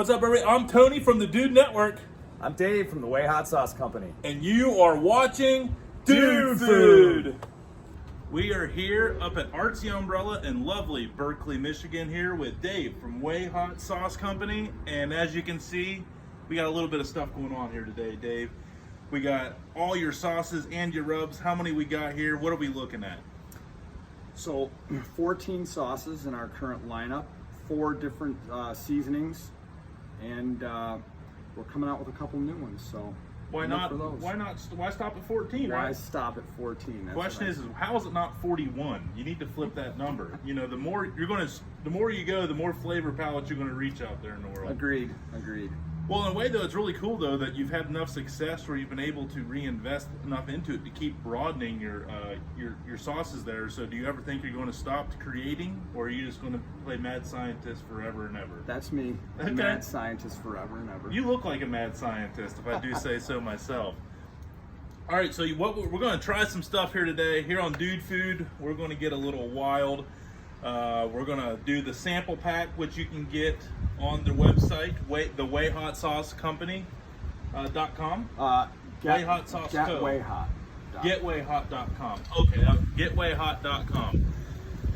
What's up, everybody? I'm Tony from the Dude Network, I'm Dave from the Way Hot Sauce Company. and you are watching Dude Food. We are here up at Artsy Umbrella in lovely Berkeley, Michigan, here with Dave from Way Hot Sauce Company. And as you can see, we got a little bit of stuff going on here today, Dave. We got all your sauces and your rubs. How many we got here? What are we looking at? So 14 sauces in our current lineup, 4 different seasonings, and we're coming out with a couple new ones. So Why look not? for those. Why stop at 14? Why Right. stop at 14? That's Question what is how is it not 41? You need to flip that number. You know, the more you go, the more flavor palettes you're going to reach out there in the world. Agreed. Well, in a way, though, it's really cool, though, that you've had enough success where you've been able to reinvest enough into it to keep broadening your sauces there. So do you ever think you're going to stop creating, or are you just going to play mad scientist forever and ever? That's me, Okay. mad scientist forever and ever. You look like a mad scientist, if I do say so myself. All right, so we're going to try some stuff here today. Here on Dude Food, we're going to get a little wild. We're going to do the sample pack, which you can get on their website, the Way Hot Sauce Company.com. Way Hot Sauce Get Co. Way Hot. Getwayhot.com. Okay, getwayhot.com.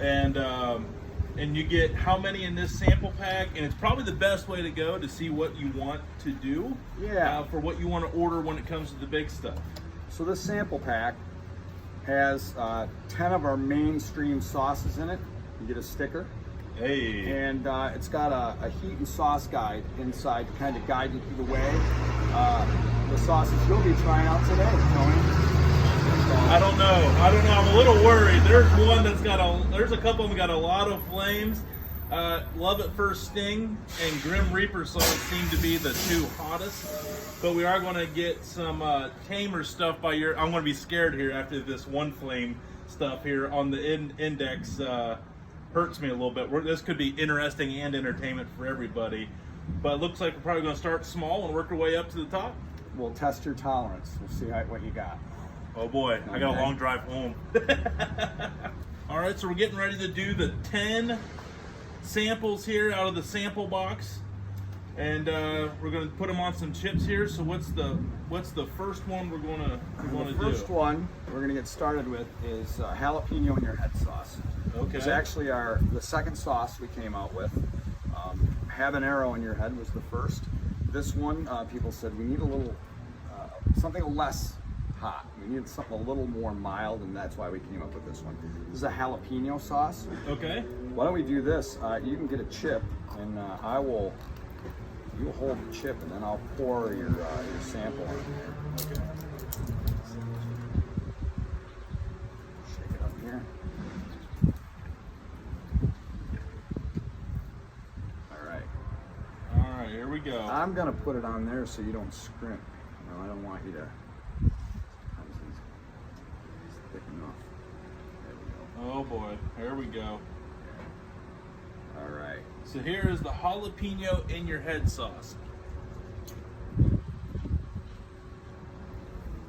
And you get how many in this sample pack, and it's probably the best way to go to see what you want to do. Yeah. For what you want to order when it comes to the big stuff. So this sample pack has 10 of our mainstream sauces in it. You get a sticker. Hey. And it's got a heat and sauce guide inside to kind of guide you through the way. The sauces you'll be trying out today, Tony. I don't know. I'm a little worried. There's one that's there's a couple of them got a lot of flames. Love at First Sting and Grim Reaper sauce seem to be the two hottest. But we are going to get some tamer stuff I'm going to be scared here after this one flame stuff here on the index. Hurts me a little bit. This could be interesting and entertainment for everybody. But it looks like we're probably going to start small and work our way up to the top. We'll test your tolerance. We'll see what you got. Oh boy, I got a Okay. long drive home. All right, so we're getting ready to do the 10 samples here out of the sample box. And we're going to put them on some chips here. So what's the first one we're going to do? The first one we're going to get started with is jalapeno in your head sauce. Okay. It's actually the second sauce we came out with. Habanero in your head was the first. This one, people said we need a little something less hot. We needed something a little more mild, and that's why we came up with this one. This is a jalapeno sauce. Okay. Why don't we do this? You can get a chip, and you hold the chip, and then I'll pour your sample in there. Okay. Shake it up here. All right. All right, here we go. I'm gonna put it on there so you don't scrimp. No, I don't want you to. It's thick enough. There we go. Oh boy, here we go. All right. So here is the jalapeno in your head sauce.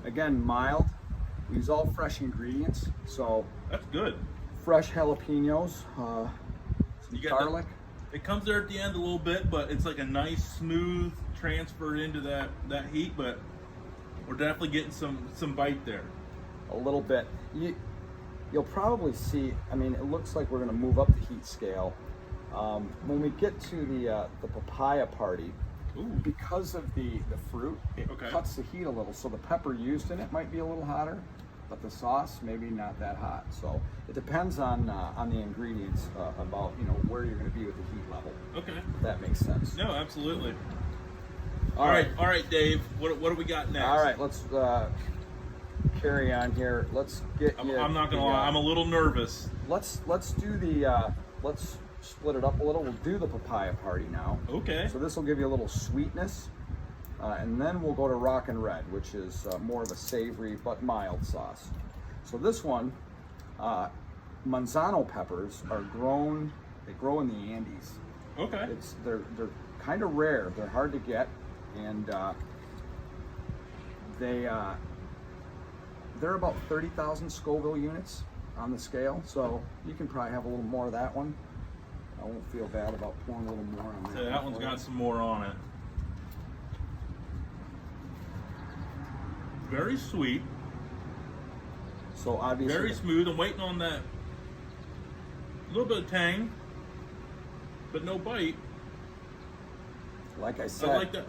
Again, mild. We use all fresh ingredients, so That's good. fresh jalapenos, some You got garlic. It comes there at the end a little bit, but it's like a nice smooth transfer into that heat. But we're definitely getting some bite there. A little bit. You'll probably see. I mean, it looks like we're going to move up the heat scale when we get to the papaya party. Ooh. Because of the fruit, it Okay. cuts the heat a little. So the pepper used in it might be a little hotter, but the sauce maybe not that hot. So it depends on the ingredients about where you're going to be with the heat level. Okay. If that makes sense. No, absolutely. All right. All right, Dave. What do we got next? All right. Let's carry on here. Let's get. I'm not gonna lie. I'm a little nervous. Let's do the. Let's split it up a little. We'll do the papaya party now. Okay. So this will give you a little sweetness, and then we'll go to rock and red, which is more of a savory but mild sauce. So this one, manzano peppers are grown. They grow in the Andes. Okay. They're kind of rare. They're hard to get, and they're about 30,000 Scoville units on the scale. So you can probably have a little more of that one. won't feel bad about pouring a little more on that. So that one's got some more on it. Very sweet. So obviously, Very smooth. I'm waiting on that little bit of tang, but no bite. like I said, I like that.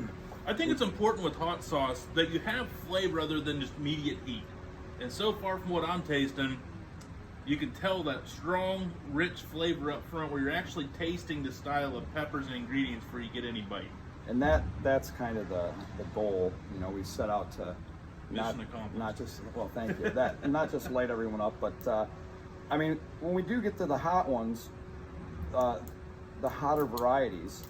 I think it's important with hot sauce that you have flavor other than just immediate heat. And so far from what I'm tasting, you can tell that strong, rich flavor up front where you're actually tasting the style of peppers and ingredients before you get any bite. and that's kind of the goal. You know, we set out to Mission accomplished. not just, well, thank you, that, and not just light everyone up, but I mean, when we do get to the hot ones, the hotter varieties,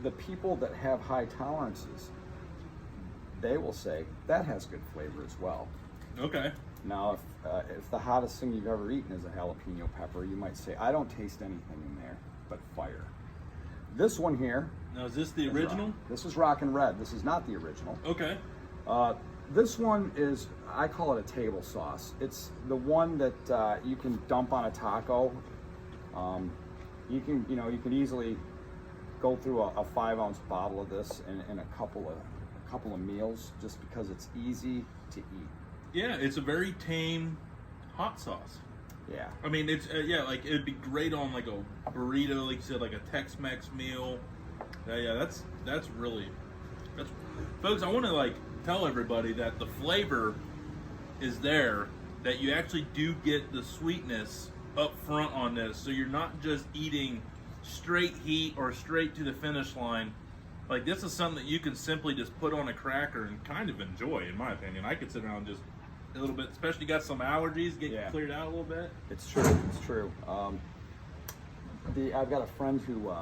the people that have high tolerances, they will say that has good flavor as well. Okay. Now, if the hottest thing you've ever eaten is a jalapeno pepper, you might say, I don't taste anything in there but fire. This one here. Now, is this the original? This is Rockin' Red. This is not the original. Okay. This one is, I call it a table sauce. It's the one that you can dump on a taco. You can easily go through a 5-ounce bottle of this in a couple of meals, just because it's easy to eat. Yeah, it's a very tame hot sauce. Yeah. I mean, it's like it'd be great on like a burrito, like you said, like a Tex-Mex meal. That's folks. I want to like tell everybody that the flavor is there, that you actually do get the sweetness up front on this, so you're not just eating straight heat or straight to the finish line. Like, this is something that you can simply just put on a cracker and kind of enjoy, in my opinion. I could sit around just a little bit, especially got some allergies, get cleared out a little bit. It's true. It's true. I've got a friend who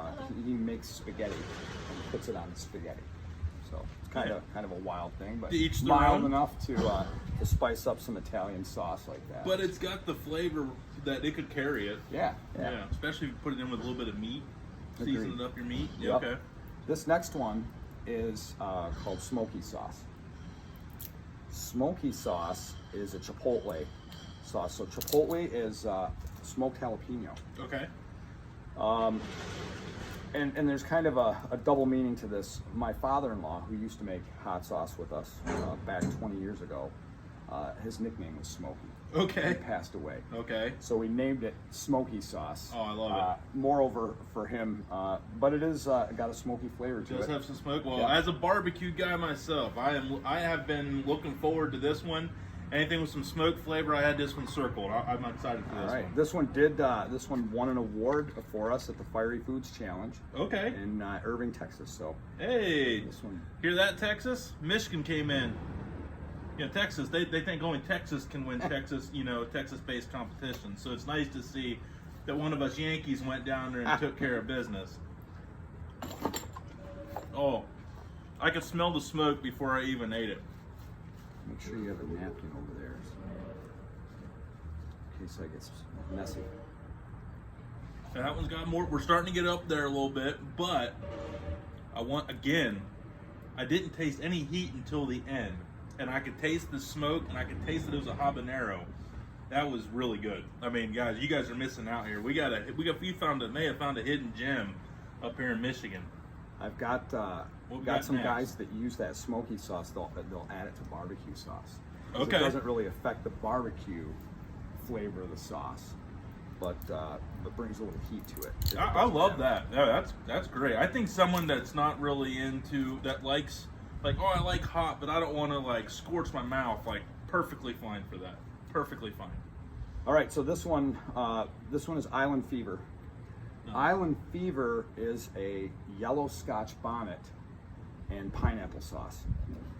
he makes spaghetti and puts it on the spaghetti. So it's kind of a wild thing, but Each their mild own. enough to spice up some Italian sauce like that. But it's got the flavor that it could carry it. yeah. Especially if you put it in with a little bit of meat, Agreed. season it up your meat. Yep. Okay. This next one is called smoky sauce. Smoky sauce is a chipotle sauce. So chipotle is smoked jalapeno. Okay. And there's kind of a double meaning to this. My father-in-law, who used to make hot sauce with us back 20 years ago, his nickname was Smokey. Okay. He passed away. Okay. So we named it Smoky Sauce. Oh, I love it. Moreover for him, but it is got a smoky flavor to Does it. have some smoke. Well, Yeah. as a barbecue guy myself, I have been looking forward to this one. Anything with some smoke flavor, I had this one circled. I'm excited for All this right, one. this one won an award for us at the Fiery Foods Challenge Okay. in Irving, Texas. So Hey, this one, hear that, Texas? Michigan came in. You know, Texas, they think only Texas can win Texas-based competition. So it's nice to see that one of us Yankees went down there and took care of business. Oh, I could smell the smoke before I even ate it. make sure you have a napkin over there, so in case I get messy. And that one's got more. We're starting to get up there a little bit, but I didn't taste any heat until the end. And I could taste the smoke, and I could taste that it was a habanero. That was really good. I mean, guys, you guys are missing out here. You may have found a hidden gem up here in Michigan. I've got What we got got some next? guys that use that smoky sauce. They'll add it to barbecue sauce. 'Cause Okay. It doesn't really affect the barbecue flavor of the sauce, but it brings a little heat to it. if it I doesn't love have- that. Yeah, that's great. I think someone that's not really that likes, like, oh, I like hot, but I don't want to like scorch my mouth. Like, perfectly fine for that. Perfectly fine. All right, so this one is Island Fever. Island Fever is a yellow Scotch bonnet and pineapple sauce.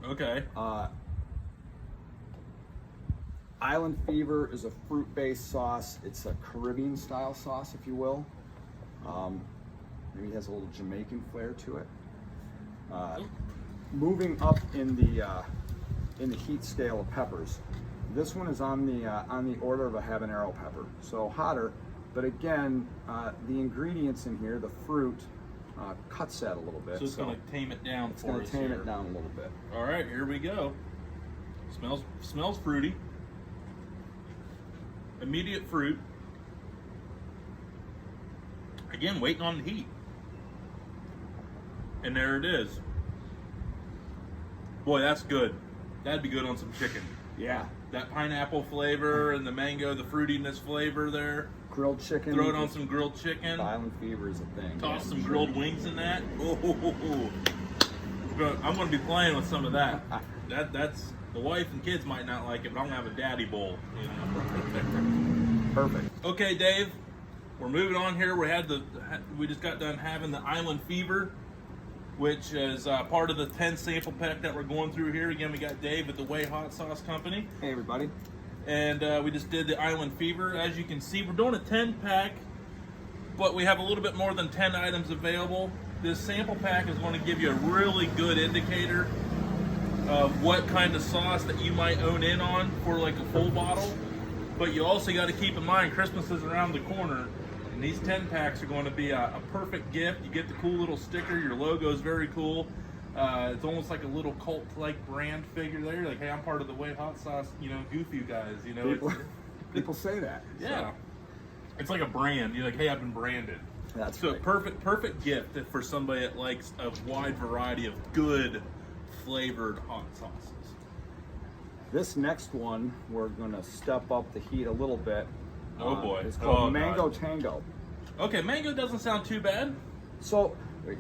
Okay. Island Fever is a fruit-based sauce. It's a Caribbean-style sauce, if you will. Maybe it has a little Jamaican flair to it. Moving up in the heat scale of peppers, this one is on the order of a habanero pepper, so hotter. But again, the ingredients in here, the fruit, cuts that a little bit. So it's going to tame it down it's for going us to tame here. it down a little bit. All right, here we go. Smells fruity. Immediate fruit. I Again, waiting on the heat. And there it is. Boy, that's good. That'd be good on some chicken. Yeah. That pineapple flavor and the mango, the fruitiness flavor there. Grilled chicken. Throw it on some grilled chicken. Island fever is a thing. Toss some grilled wings in that. Oh. I'm going to be playing with some of that. That's the wife and kids might not like it, but I'm going to have a daddy bowl. You know? Perfect. Okay, Dave. We're moving on here. We just got done having the Island Fever, which is part of the 10 sample pack that we're going through here. Again, we got Dave at the Way Hot Sauce Company. Hey, everybody. And we just did the Island Fever. As you can see, we're doing a 10 pack, but we have a little bit more than 10 items available. This sample pack is going to give you a really good indicator of what kind of sauce that you might own in on for like a full bottle. But you also got to keep in mind Christmas is around the corner, and these 10 packs are going to be a perfect gift. You get the cool little sticker. Your logo is very cool. It's almost like a little cult-like brand figure there. Like, hey, I'm part of the Way Hot Sauce, goofy guys. People say that. Yeah. So. It's like a brand. You're like, hey, I've been branded. That's so right. perfect gift for somebody that likes a wide variety of good flavored hot sauces. This next one, we're going to step up the heat a little bit. Oh boy. It's called Mango God. Tango. Okay, mango doesn't sound too bad. So we're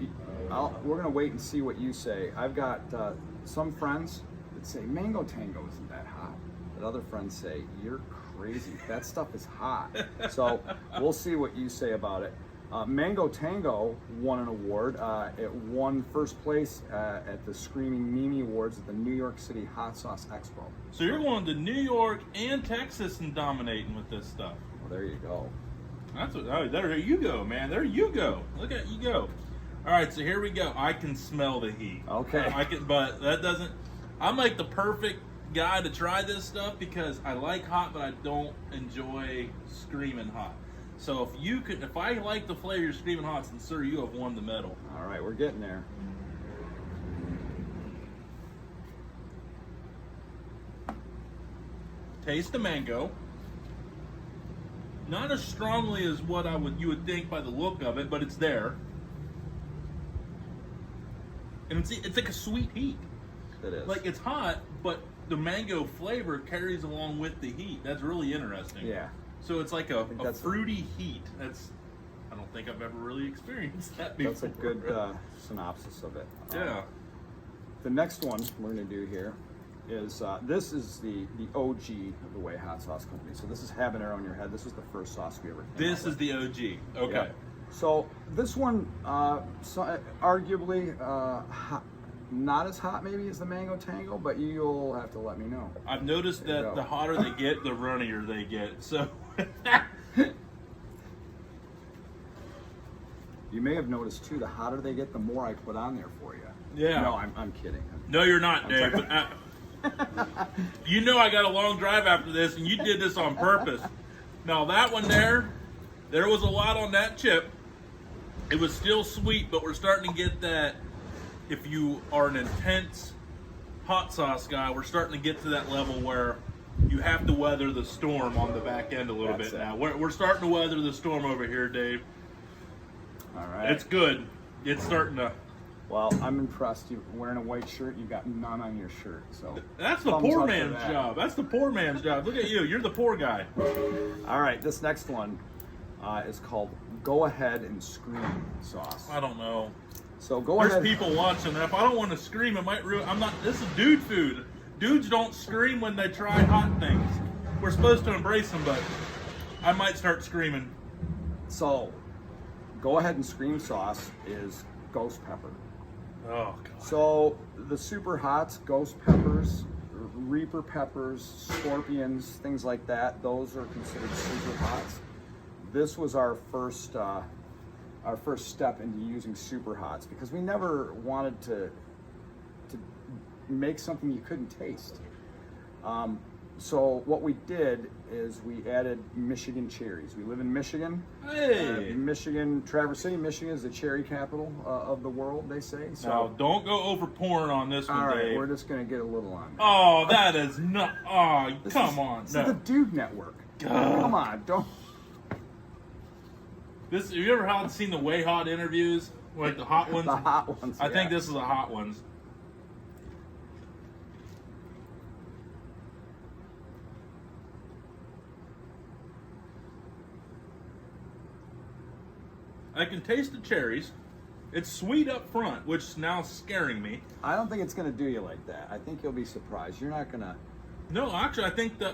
going to wait and see what you say. I've got some friends that say Mango Tango isn't that hot. But other friends say, you're crazy. That stuff is hot. So we'll see what you say about it. Mango Tango won an award. It won first place at the Screaming Mimi Awards at the New York City Hot Sauce Expo. So you're going to New York and Texas and dominating with this stuff. Well, there you go. There you go, man. There you go. Look at you go. All right, so here we go. I can smell the heat. Okay. But that doesn't. I'm like the perfect guy to try this stuff because I like hot, but I don't enjoy screaming hot. So if I like the flavor you're screaming hot, then sir, you have won the medal. All right, we're getting there. Taste the mango. Not as strongly as what you would think by the look of it, but it's there. And it's like a sweet heat. It is. Like it's hot, but the mango flavor carries along with the heat. That's really interesting. Yeah. So it's like a that's fruity heat. I don't think I've ever really experienced that before. That's a good synopsis of it. Yeah. The next one we're going to do here is this is the OG of the Way Hot Sauce Company. So this is Habanero on your head. This was the first sauce we ever came This out is the OG. Okay. Yeah. So this one, arguably not as hot maybe as the Mango Tango, but you'll have to let me know. I've noticed that the hotter they get, the runnier they get. So you may have noticed too, the hotter they get, the more I put on there for you. Yeah. No, I'm kidding. No, you're not, Dave. But I got a long drive after this, and you did this on purpose. Now that one there was a lot on that chip. It was still sweet, but we're starting to get that. If you are an intense hot sauce guy, we're starting to get to that level where you have to weather the storm on the back end a little bit now. We're starting to weather the storm over here, Dave. All right. It's good. It's starting to. Well, I'm impressed. You're wearing a white shirt. You got none on your shirt. So that's the poor man's job. That's the poor man's job. Look at you. You're the poor guy. All right. This next one is called Go Ahead and Scream Sauce. I don't know. So go There's ahead. people watching. If I don't want to scream, it might ruin. This is dude food. Dudes don't scream when they try hot things. We're supposed to embrace them, but I might start screaming. So, Go Ahead and Scream Sauce is ghost pepper. Oh God. So the super hots, ghost peppers, reaper peppers, scorpions, things like that, those are considered super hots. This was our first step into using super hots because we never wanted to make something you couldn't taste. So what we did is we added Michigan cherries. We live in Michigan. Hey. Michigan, Traverse City, Michigan is the cherry capital of the world, they say. So Now, don't go over pouring on this one, all right, Dave. we're just gonna get a little on there. Oh, that is not. Oh, This come on. This No. is the Dude Network. God. Come on, don't. This, have you ever seen the Way Hot interviews? Like the hot ones? The hot ones. I think this is the hot ones. I can taste the cherries. It's sweet up front, which is now scaring me. I don't think it's going to do you like that. I think you'll be surprised. You're not going to... No, actually, I think the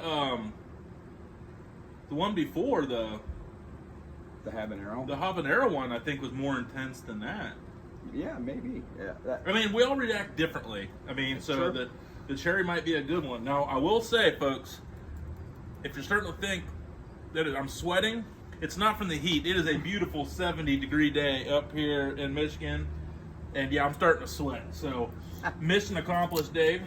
one before, the habanero? The habanero one, I think, was more intense than that. Yeah, maybe. Yeah. I mean, we all react differently. I mean, so Sure. the cherry might be a good one. Now, I will say, folks, if you're starting to think that I'm sweating, it's not from the heat. It is a beautiful 70-degree day up here in Michigan. And yeah, I'm starting to sweat. So, mission accomplished, Dave.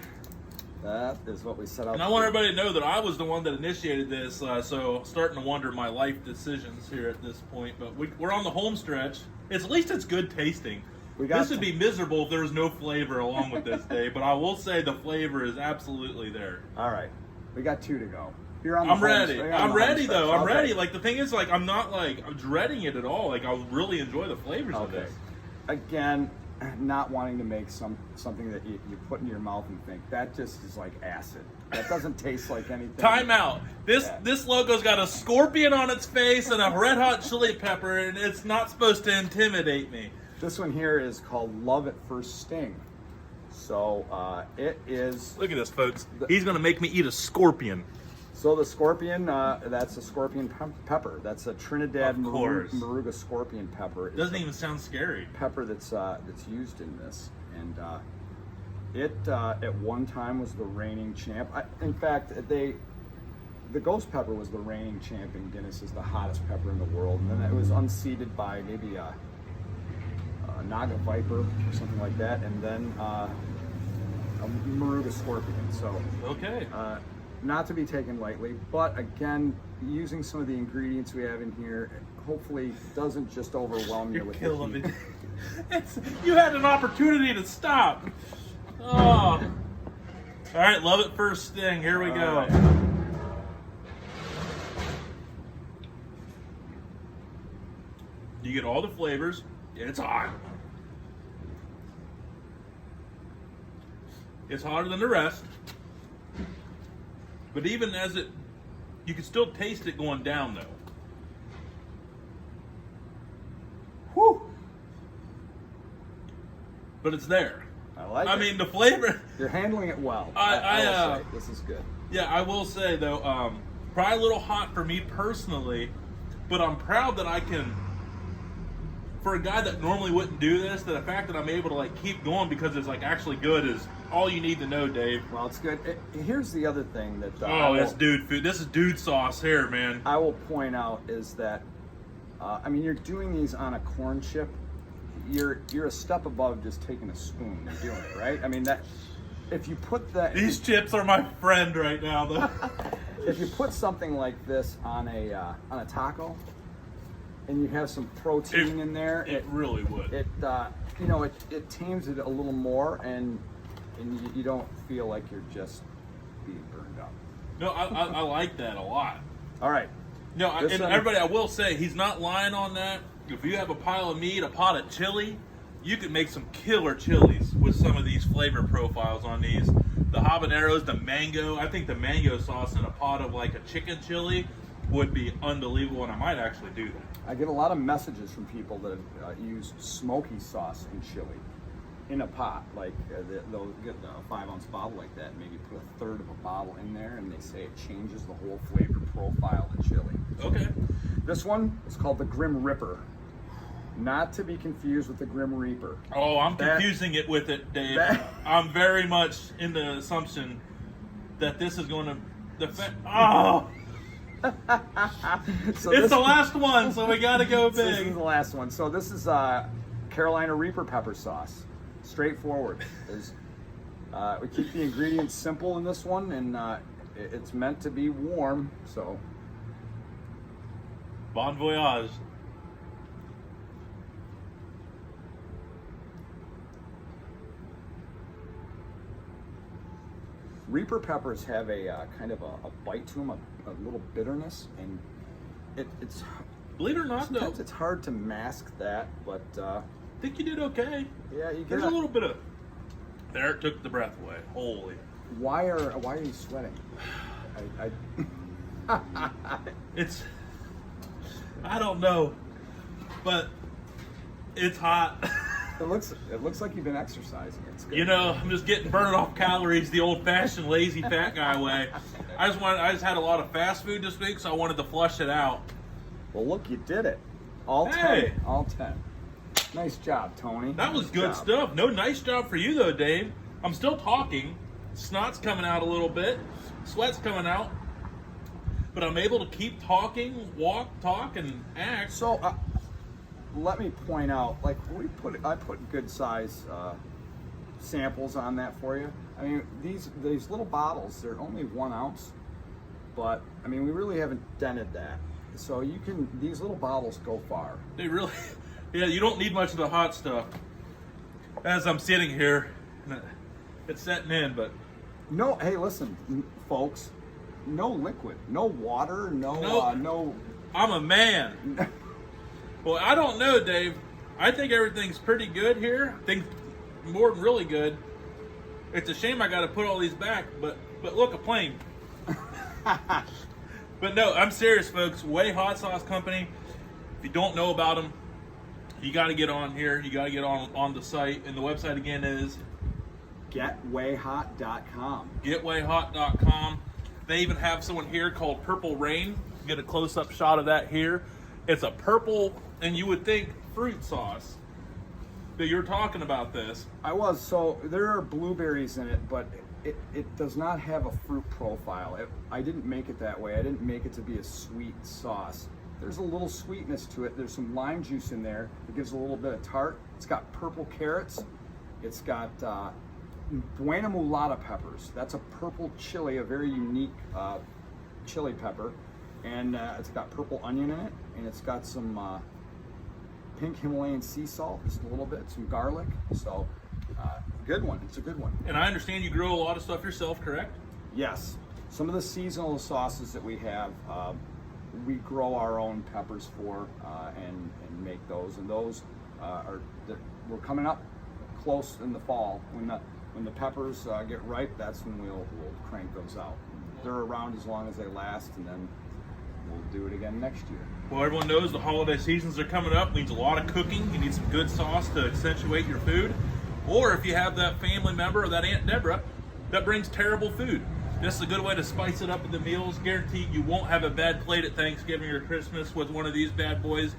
That is what we set out And to I want do. everybody to know that I was the one that initiated this. So, starting to wonder my life decisions here at this point. But we're on the home stretch. At least it's good tasting. This would be miserable if there was no flavor along with this, Dave. But I will say the flavor is absolutely there. All right. We got 2 to go. You're on the I'm ready. You're on I'm the ready, home though. stretch. I'm Okay. ready. Like, the thing is, like, I'm not, like, I'm dreading it at all. Like, I'll really enjoy the flavors of Okay. this. Again, not wanting to make something that you put in your mouth and think, that just is like acid. That doesn't taste like anything. Time out. Yeah. This logo's got a scorpion on its face and a red hot chili pepper, and it's not supposed to intimidate me. This one here is called Love at First Sting. So it is... Look at this, folks. He's going to make me eat a scorpion. So the scorpion, that's a scorpion pepper. That's a Trinidad Of course. Moruga scorpion pepper. It doesn't even sound scary. Pepper that's used in this, and it at one time was the reigning champ. In fact, the ghost pepper was the reigning champ in Guinness as the hottest pepper in the world, and then it was unseated by maybe a Naga Viper or something like that, and then a Moruga scorpion. So Okay. not to be taken lightly, but again, using some of the ingredients we have in here, hopefully doesn't just overwhelm you You're with killing the me. heat. You had an opportunity to stop. Oh. All right, love it first sting. Here we go. All right. You get all the flavors. It's hot. It's hotter than the rest. But even as you can still taste it going down though. Whew. But it's there. I like it. I mean, the flavor. You're handling it well. I will say, this is good. Yeah, I will say though, probably a little hot for me personally, but I'm proud that I can. For a guy that normally wouldn't do this, that the fact that I'm able to like keep going because it's like actually good is all you need to know, Dave. Well, it's good. Here's the other thing that Oh, that's dude food. This is dude sauce here, man. I will point out is that I mean, you're doing these on a corn chip. You're a step above just taking a spoon and doing it, right? I mean, that if you put that These chips are my friend right now, though. if you put something like this on a taco and you have some protein in there, It really would. it tames it a little more, and you don't feel like you're just being burned up. No, I like that a lot. All right. No, This and one- everybody, I will say, he's not lying on that. If you have a pile of meat, a pot of chili, you could make some killer chilies with some of these flavor profiles on these. The habaneros, the mango. I think the mango sauce in a pot of like a chicken chili would be unbelievable, and I might actually do that. I get a lot of messages from people that use smoky sauce in chili in a pot. Like they'll get a 5-ounce bottle like that, and maybe put a third of a bottle in there, and they say it changes the whole flavor profile of chili. Okay. This one is called the Grim Ripper. Not to be confused with the Grim Reaper. Oh, I'm That- confusing it with it, Dave. that- I'm very much in the assumption that this is going to. Oh, So it's this- the last one, so we got to go This is big. the last one. So this is Carolina Reaper pepper sauce. Straightforward. We keep the ingredients simple in this one, and it's meant to be warm. So Bon voyage. Reaper peppers have a kind of a bite to them, a little bitterness, and it's Believe it or not, though, Sometimes it's hard to mask that, but I think you did okay. yeah, you There's get a little bit of. There, it took the breath away. Holy. Why are you sweating? It's. I don't know, but it's hot. It looks like you've been exercising. It's good. You know, I'm just burning off calories the old-fashioned lazy fat guy way. I just had a lot of fast food this week, so I wanted to flush it out. Well, look, you did it. All Hey. 10. All 10. Nice job, Tony. That was Nice good job. stuff. No, nice job for you though, Dave. I'm still talking. Snot's coming out a little bit. Sweat's coming out. But I'm able to keep talking, walk, talk, and act. So, let me point out, like I put good size samples on that for you. I mean, these little bottles, they're only 1 ounce, but I mean, we really haven't dented that. So these little bottles go far. They really, yeah, you don't need much of the hot stuff. As I'm sitting here, it's setting in, but No, hey, listen, folks, no liquid, no water, no. I'm a man. Well, I don't know, Dave. I think everything's pretty good here. I think more than really good. It's a shame I got to put all these back, but look, a plane. But no, I'm serious, folks. Way Hot Sauce Company. If you don't know about them, you got to get on here. You got to get on the site, and the website again is getwayhot.com. getwayhot.com. They even have someone here called Purple Rain. Get a close-up shot of that here. It's a purple, and you would think fruit sauce. But you're talking about this. So there are blueberries in it, but it does not have a fruit profile. I didn't make it that way. I didn't make it to be a sweet sauce. There's a little sweetness to it. There's some lime juice in there. It gives a little bit of tart. It's got purple carrots. It's got Buena Mulata peppers. That's a purple chili, a very unique chili pepper. And it's got purple onion in it. And it's got some pink Himalayan sea salt, just a little bit, some garlic. So, good one. It's a good one. And I understand you grow a lot of stuff yourself, correct? Yes. Some of the seasonal sauces that we have, we grow our own peppers for and make those. And those we're coming up close in the fall. When the peppers get ripe, that's when we'll crank those out. They're around as long as they last, and then we'll do it again next year. Well, everyone knows the holiday seasons are coming up. It means a lot of cooking. You need some good sauce to accentuate your food. Or if you have that family member or that Aunt Deborah that brings terrible food, this is a good way to spice it up with the meals. Guaranteed you won't have a bad plate at Thanksgiving or Christmas with one of these bad boys.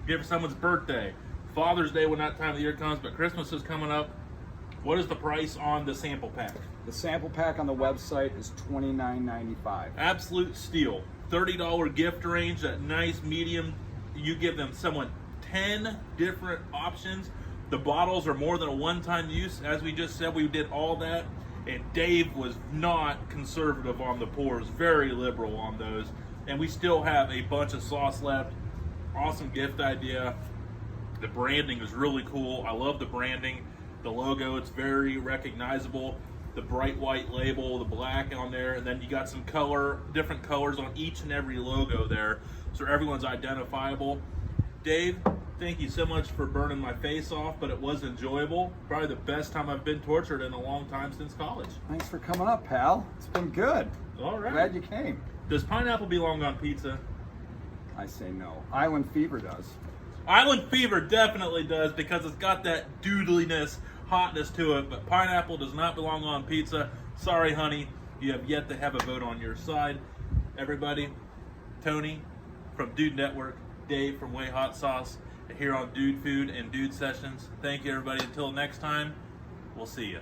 Give for someone's birthday, Father's Day when that time of the year comes, but Christmas is coming up. What is the price on the sample pack? The sample pack on the website is $29.95. Absolute steal. $30 gift range, that nice medium. You give someone 10 different options. The bottles are more than a one-time use. As we just said, we did all that. And Dave was not conservative on the pours, very liberal on those. And we still have a bunch of sauce left. Awesome gift idea. The branding is really cool. I love the branding. The logo, it's very recognizable. The bright white label, the black on there, and then you got some different colors on each and every logo there, so everyone's identifiable. Dave, thank you so much for burning my face off, but it was enjoyable. Probably the best time I've been tortured in a long time since college. Thanks for coming up, pal. It's been good. All right. Glad you came. Does pineapple belong on pizza? I say no. Island Fever does. Island Fever definitely does, because it's got that doodliness, hotness to it, but pineapple does not belong on pizza. Sorry, honey, you have yet to have a vote on your side. Everybody, Tony from Dude Network, Dave from Way Hot Sauce, here on Dude Food and Dude Sessions. Thank you, everybody. Until next time, we'll see you.